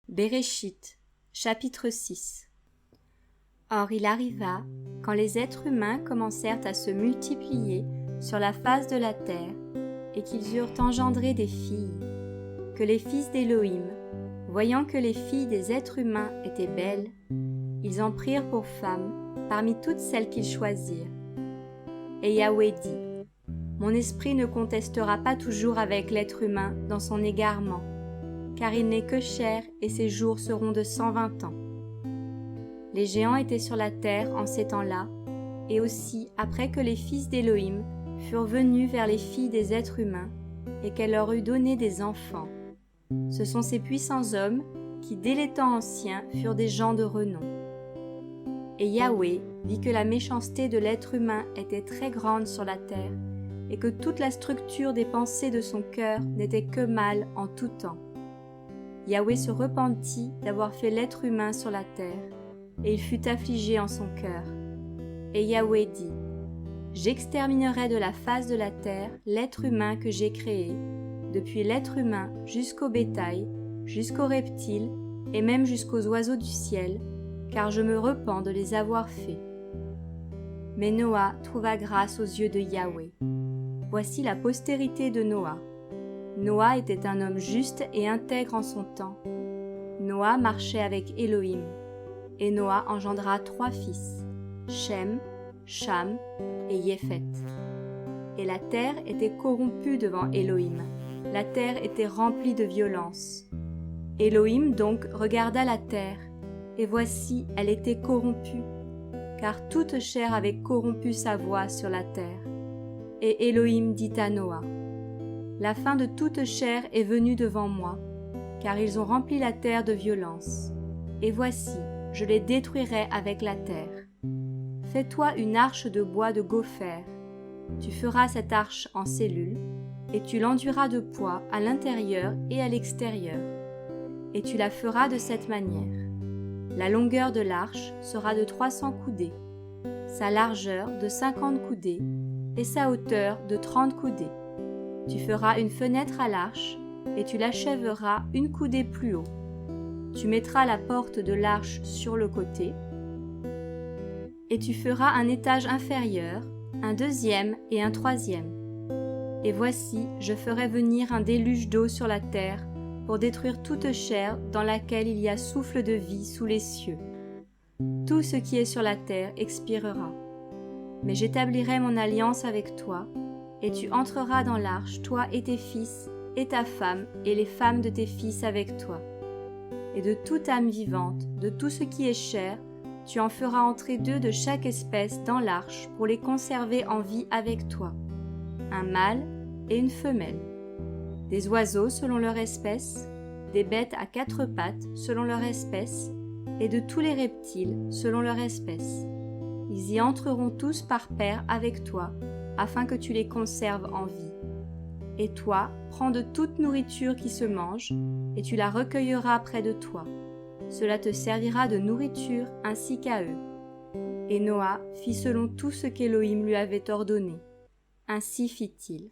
Béréchit, chapitre 6. Or il arriva, quand les êtres humains commencèrent à se multiplier sur la face de la terre, et qu'ils eurent engendré des filles, que les fils d'Élohim, voyant que les filles des êtres humains étaient belles, ils en prirent pour femmes parmi toutes celles qu'ils choisirent. Et Yahweh dit, « Mon esprit ne contestera pas toujours avec l'être humain dans son égarement, car il n'est que chair et ses jours seront de 120 ans. » Les géants étaient sur la terre en ces temps-là, et aussi après que les fils d'Élohim furent venus vers les filles des êtres humains, et qu'elle leur eut donné des enfants. Ce sont ces puissants hommes qui, dès les temps anciens, furent des gens de renom. Et Yahweh vit que la méchanceté de l'être humain était très grande sur la terre, et que toute la structure des pensées de son cœur n'était que mal en tout temps. Yahweh se repentit d'avoir fait l'être humain sur la terre, et il fut affligé en son cœur. Et Yahweh dit, « J'exterminerai de la face de la terre l'être humain que j'ai créé, depuis l'être humain jusqu'au bétail, jusqu'aux reptiles, et même jusqu'aux oiseaux du ciel, car je me repens de les avoir faits. » Mais Noah trouva grâce aux yeux de Yahweh. Voici la postérité de Noah. Noah était un homme juste et intègre en son temps. Noah marchait avec Élohim. Et Noah engendra 3 fils, Shem, Cham et Yéphet. Et la terre était corrompue devant Élohim. La terre était remplie de violence. Élohim donc regarda la terre, et voici, elle était corrompue, car toute chair avait corrompu sa voie sur la terre. Et Élohim dit à Noah, « La fin de toute chair est venue devant moi, car ils ont rempli la terre de violence. Et voici, je les détruirai avec la terre. Fais-toi une arche de bois de gopher. Tu feras cette arche en cellules, et tu l'enduiras de poids à l'intérieur et à l'extérieur. Et tu la feras de cette manière. La longueur de l'arche sera de 300 coudées, sa largeur de 50 coudées, et sa hauteur de 30 coudées. Tu feras une fenêtre à l'arche, et tu l'achèveras une coudée plus haut. Tu mettras la porte de l'arche sur le côté, et tu feras un étage inférieur, un deuxième et un troisième. Et voici, je ferai venir un déluge d'eau sur la terre pour détruire toute chair dans laquelle il y a souffle de vie sous les cieux. Tout ce qui est sur la terre expirera. Mais j'établirai mon alliance avec toi, et tu entreras dans l'arche, toi et tes fils, et ta femme, et les femmes de tes fils avec toi. Et de toute âme vivante, de tout ce qui est chair, tu en feras entrer 2 de chaque espèce dans l'arche pour les conserver en vie avec toi, un mâle et une femelle. Des oiseaux selon leur espèce, des bêtes à 4 pattes selon leur espèce, et de tous les reptiles selon leur espèce. Ils y entreront tous par paire avec toi, afin que tu les conserves en vie. Et toi, prends de toute nourriture qui se mange, et tu la recueilleras près de toi. Cela te servira de nourriture ainsi qu'à eux. Et Noah fit selon tout ce qu'Élohim lui avait ordonné. Ainsi fit-il.